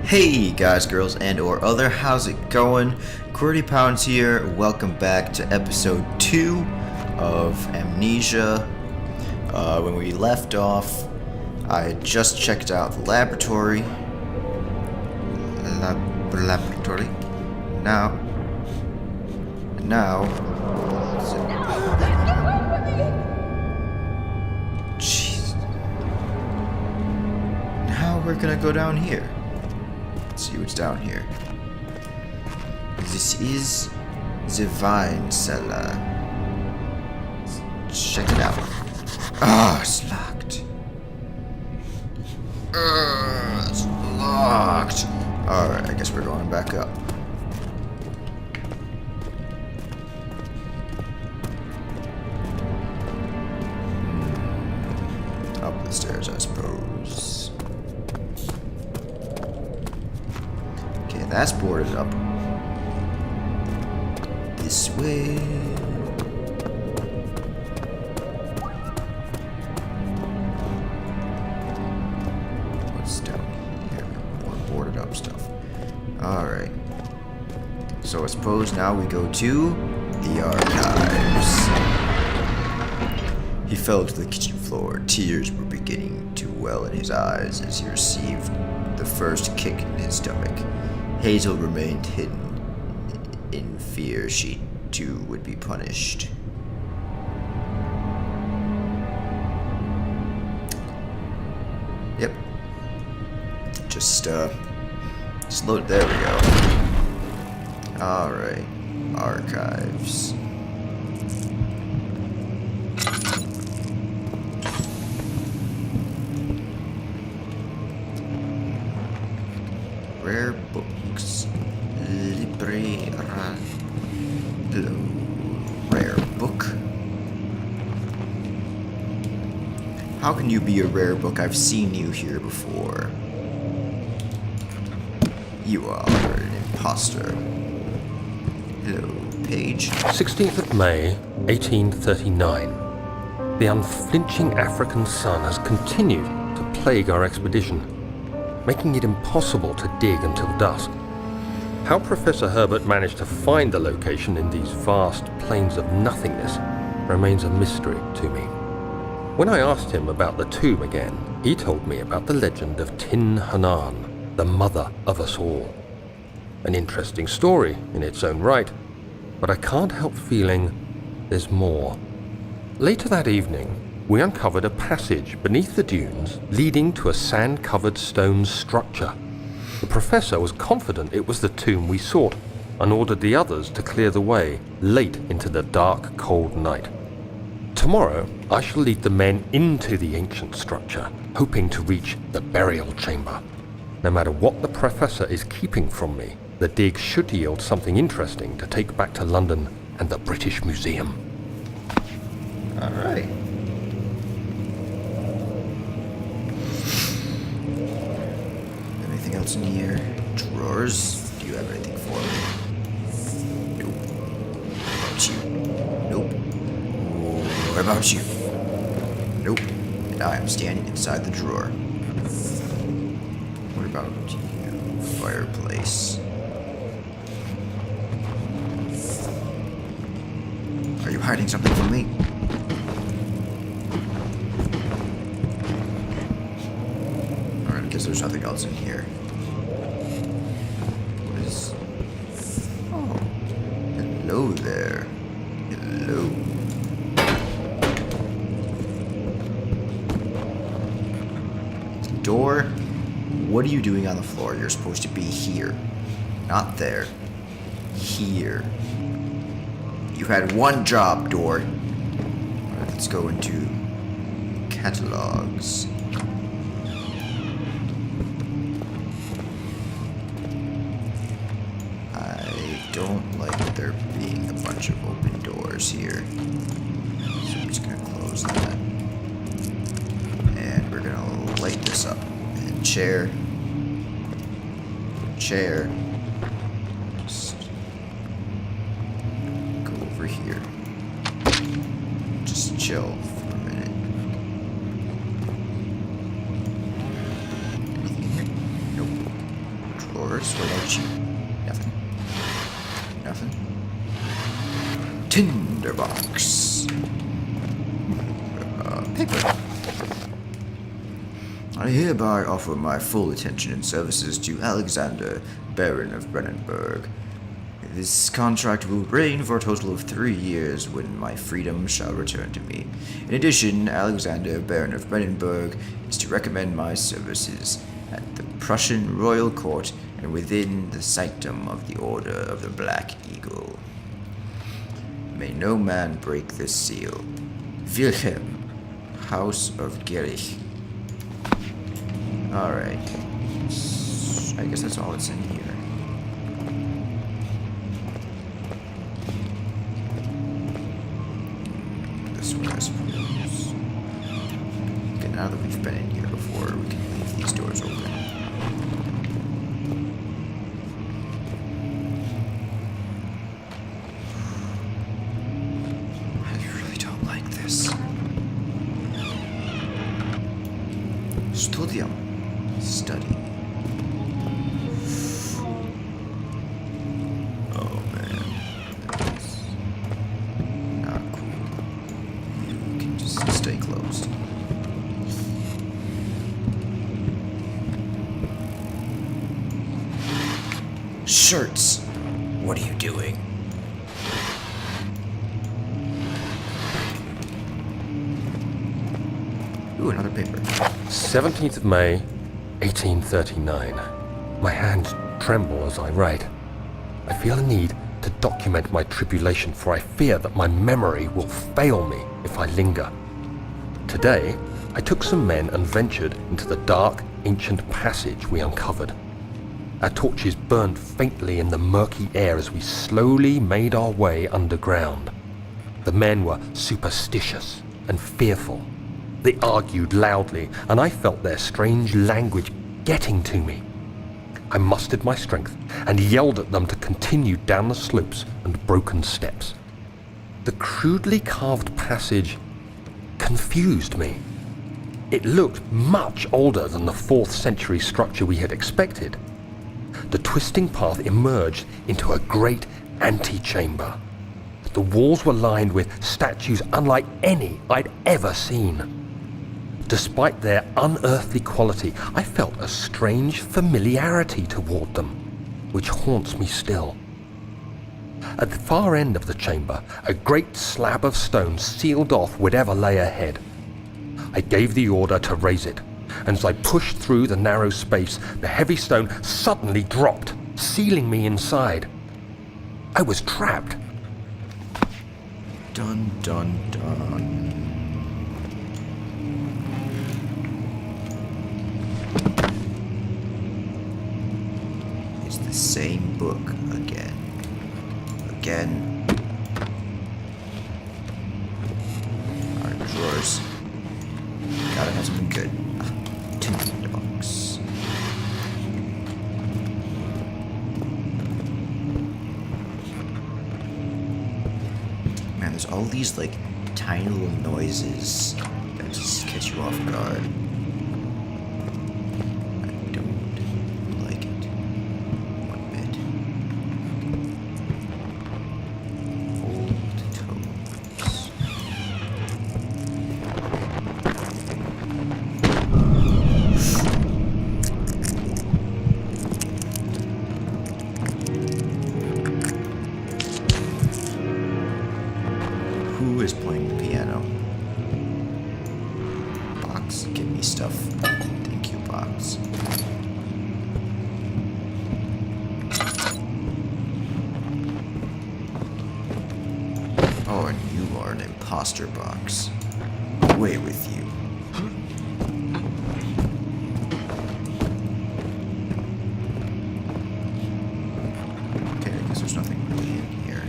Hey guys, girls, and or other, how's it going? QWERTYpounds here. Welcome back to episode 2 of Amnesia. When we left off, I had just checked out the laboratory. Now. Jeez. Now we're gonna go down here. See what's down here. This is the wine cellar. Check it out. Ah, it's locked. It's locked. Alright, I guess we're going back up. Up the stairs, I suppose. That's boarded up. This way. What's down here? More boarded up stuff. Alright. So I suppose now we go to the archives. He fell to the kitchen floor. Tears were beginning to well in his eyes as he received the first kick in his stomach. Hazel remained hidden in fear she too would be punished. Yep. Just load. There we go. Alright. Archives. Rare books. Rare book. How can you be a rare book? I've seen you here before. You are an imposter. Hello, page. 16th of May, 1839. The unflinching African sun has continued to plague our expedition, making it impossible to dig until dusk. How Professor Herbert managed to find the location in these vast plains of nothingness remains a mystery to me. When I asked him about the tomb again, he told me about the legend of Tin Hanan, the mother of us all. An interesting story in its own right, but I can't help feeling there's more. Later that evening, we uncovered a passage beneath the dunes leading to a sand-covered stone structure. The professor was confident it was the tomb we sought and ordered the others to clear the way late into the dark, cold night. Tomorrow, I shall lead the men into the ancient structure, hoping to reach the burial chamber. No matter what the professor is keeping from me, the dig should yield something interesting to take back to London and the British Museum. All right. Anything else in here? Drawers? Do you have anything for me? Nope. What about you? Nope. What about you? Nope. And I am standing inside the drawer. What about you? Fireplace. Are you hiding something from me? Alright, I guess there's nothing else in here. What is... Oh. Hello there. Hello. Door? What are you doing on the floor? You're supposed to be here. Not there. Here. You had one job, door. Alright, let's go into catalogs. I don't like there being a bunch of open doors here. So I'm just gonna close that. And we're gonna light this up. And chair. Just go over here. Just chill for a minute. Anything in here? Nope. drawers. What about you? Nothing. Nothing. Tinderbox. Paper. I hereby offer my full attention and services to Alexander, Baron of Brennenburg. This contract will reign for a total of 3 years when my freedom shall return to me. In addition, Alexander, Baron of Brennenburg, is to recommend my services at the Prussian Royal Court and within the sanctum of the Order of the Black Eagle. May no man break this seal. Wilhelm, House of Gerich. Alright. I guess that's all that's in here. This one, I suppose. Okay, now that we've been in here before, we can leave these doors open. I really don't like this. Studium. Study. Oh man, that's not cool. You can just stay closed. Shirts! What are you doing? Ooh, another paper. 17th of May, 1839. My hands tremble as I write. I feel a need to document my tribulation, for I fear that my memory will fail me if I linger. Today, I took some men and ventured into the dark, ancient passage we uncovered. Our torches burned faintly in the murky air as we slowly made our way underground. The men were superstitious and fearful. They argued loudly, and I felt their strange language getting to me. I mustered my strength and yelled at them to continue down the slopes and broken steps. The crudely carved passage confused me. It looked much older than the 4th century structure we had expected. The twisting path emerged into a great antechamber. The walls were lined with statues unlike any I'd ever seen. Despite their unearthly quality, I felt a strange familiarity toward them, which haunts me still. At the far end of the chamber, a great slab of stone sealed off whatever lay ahead. I gave the order to raise it, and as I pushed through the narrow space, the heavy stone suddenly dropped, sealing me inside. I was trapped. Dun dun dun. It's the same book again. Again. Alright, drawers. Gotta have something good. Tinderbox. Man, there's all these like tiny little noises that just catch you off guard. I don't like it one bit. Old toes. Who is playing the piano? Box, give me stuff. Thank you, box. Oh, and you are an imposter, box. Away with you. Okay, I guess there's nothing really in here.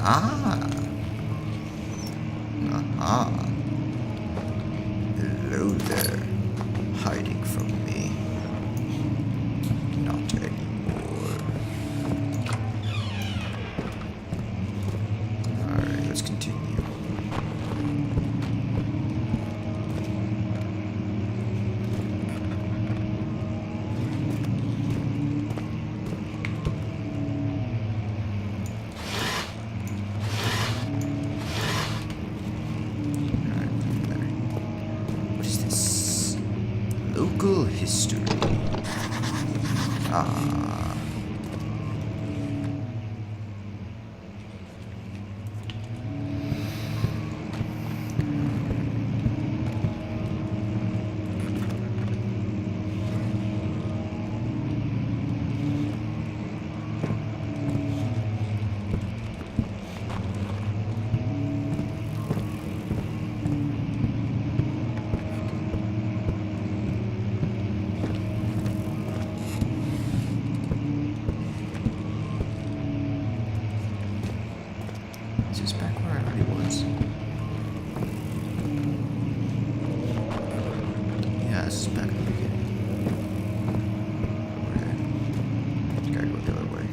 Aha. Hello there. Hiding from me. Not anymore. Alright, let's continue. history. Ah. Is this back where I already was? Yeah, this is back in the beginning. Okay. Gotta go the other way.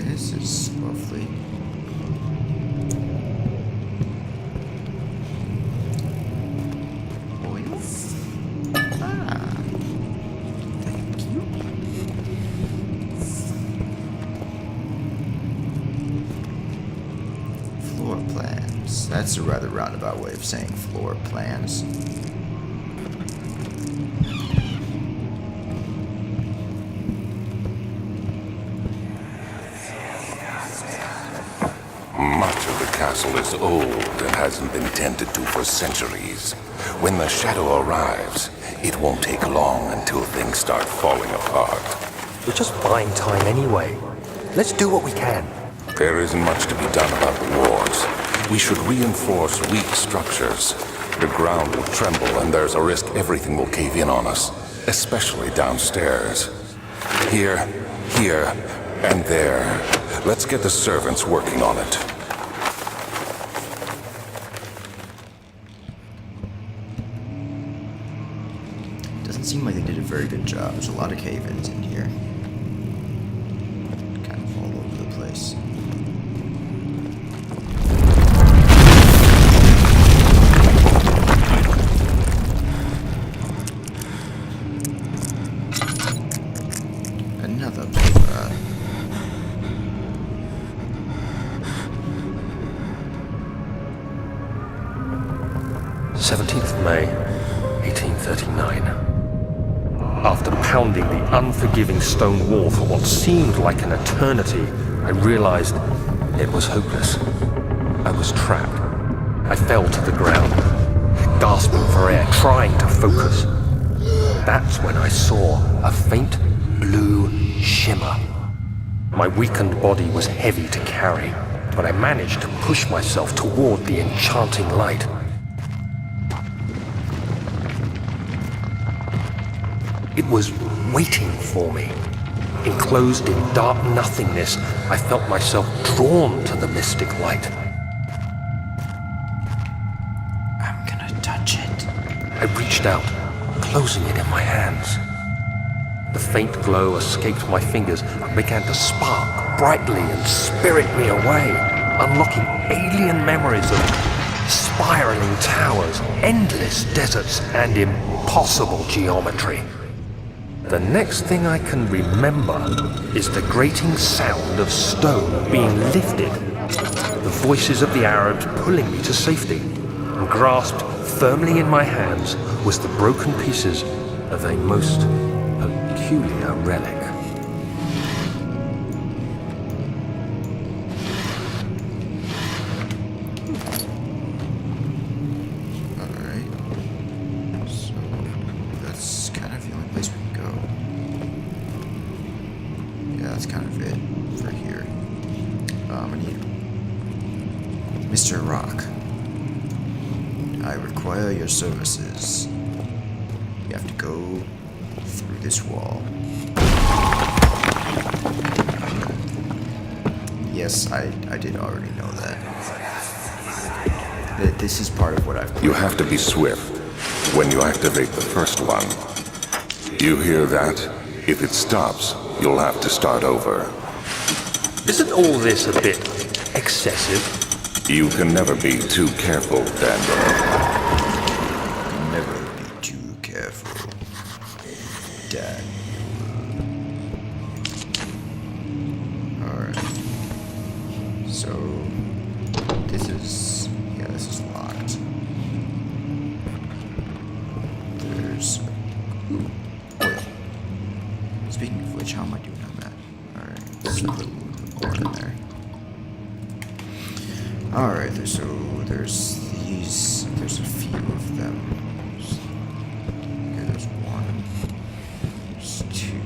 This is lovely. Oil? Ah, thank you. Floor plans. That's a rather roundabout way of saying floor plans. Much of the castle is old and hasn't been tended to for centuries. When the shadow arrives, it won't take long until things start falling apart. We're just buying time anyway. Let's do what we can. There isn't much to be done about the walls. We should reinforce weak structures. The ground will tremble and there's a risk everything will cave in on us, especially downstairs. Here, and there. Let's get the servants working on it. Doesn't seem like they did a very good job. There's a lot of cave-ins in here. Kind of all over the place. Another paper. May 1839. After pounding the unforgiving stone wall for what seemed like an eternity, I realized it was hopeless. I was trapped. I fell to the ground, gasping for air, trying to focus. That's when I saw a faint blue shimmer. My weakened body was heavy to carry, but I managed to push myself toward the enchanting light. It was waiting for me. Enclosed in dark nothingness, I felt myself drawn to the mystic light. I'm gonna touch it. I reached out, closing it in my hands. The faint glow escaped my fingers and began to spark brightly and spirit me away, unlocking alien memories of spiraling towers, endless deserts, and impossible geometry. The next thing I can remember is the grating sound of stone being lifted, the voices of the Arabs pulling me to safety, and grasped firmly in my hands was the broken pieces of a most peculiar relic. Alright. So, that's kind of the only place we can go. Yeah, that's kind of it for here. I need Mr. Rock. I require your services. You have to go through this wall. Yes, I did already know that. This is part of what I've... You have to be swift when you activate the first one. You hear that? If it stops, you'll have to start over. Isn't all this a bit excessive? You can never be too careful, Daniel. Never be too careful, Dan. Alright. So, this is locked. There's oil. Speaking of which, how am I doing on that? Alright, there's a little more in there. Alright, there's these, there's a few of them. Okay, there's one, there's two.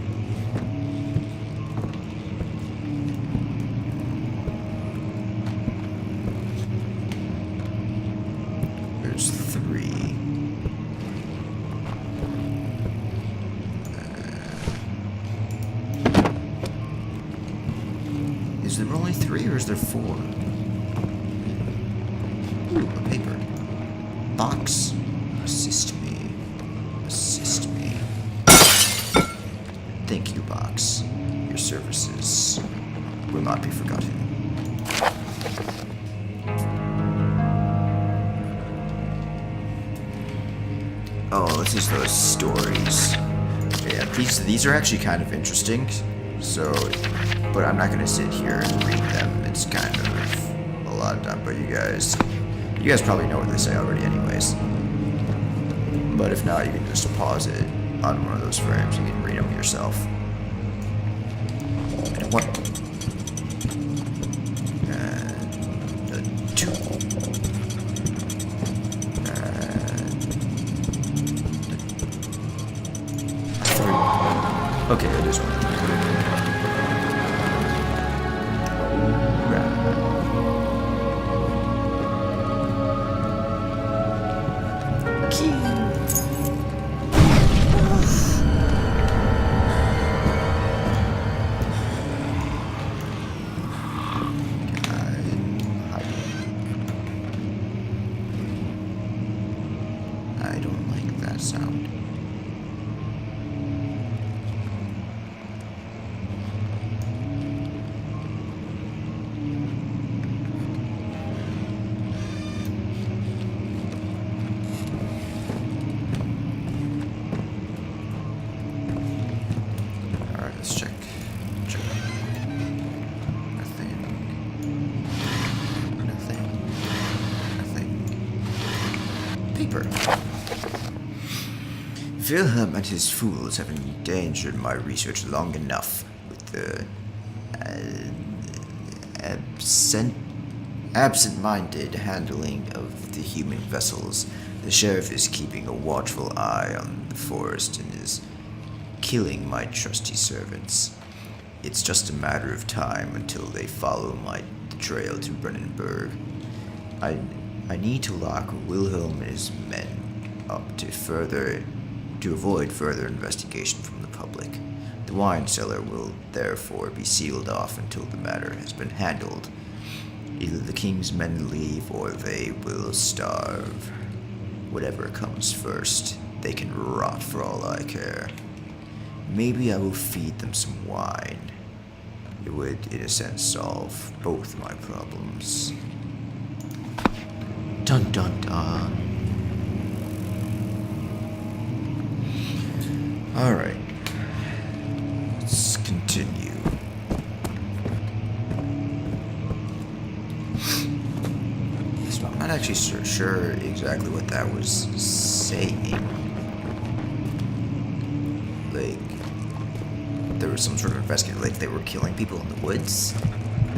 There's three. Is there only three or is there four? Ooh, a paper. Box. Assist me. Assist me. Thank you, Box. Your services will not be forgotten. Oh, let's use those stories. Yeah, these are actually kind of interesting. So, but I'm not gonna sit here and read them. It's kind of a lot of time. But you guys probably know what they say already, anyways. But if not, you can just pause it on one of those frames. You can read them yourself. And one, and two, and three. Okay, it is one. I don't like that sound. Alright, let's check. Nothing. Paper. Wilhelm and his fools have endangered my research long enough with the absent-minded handling of the human vessels. The sheriff is keeping a watchful eye on the forest and is killing my trusty servants. It's just a matter of time until they follow my trail to Brennenburg. I need to lock Wilhelm and his men up to avoid further investigation from the public. The wine cellar will therefore be sealed off until the matter has been handled. Either the king's men leave or they will starve. Whatever comes first, they can rot for all I care. Maybe I will feed them some wine. It would, in a sense, solve both my problems. Dun dun dun. Alright. Let's continue. So I'm not actually sure exactly what that was saying. Like, there was some sort of investigation, like they were killing people in the woods,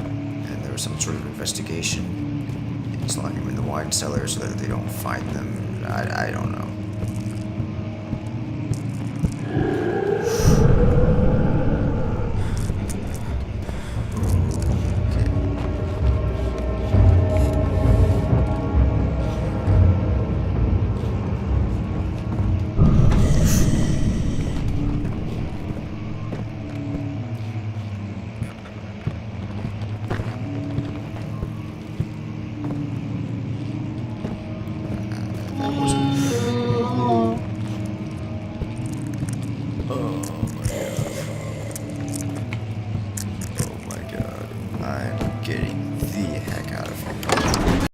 and there was some sort of investigation. It's locking them in the wine cellar so that they don't find them. I don't know. That wasn't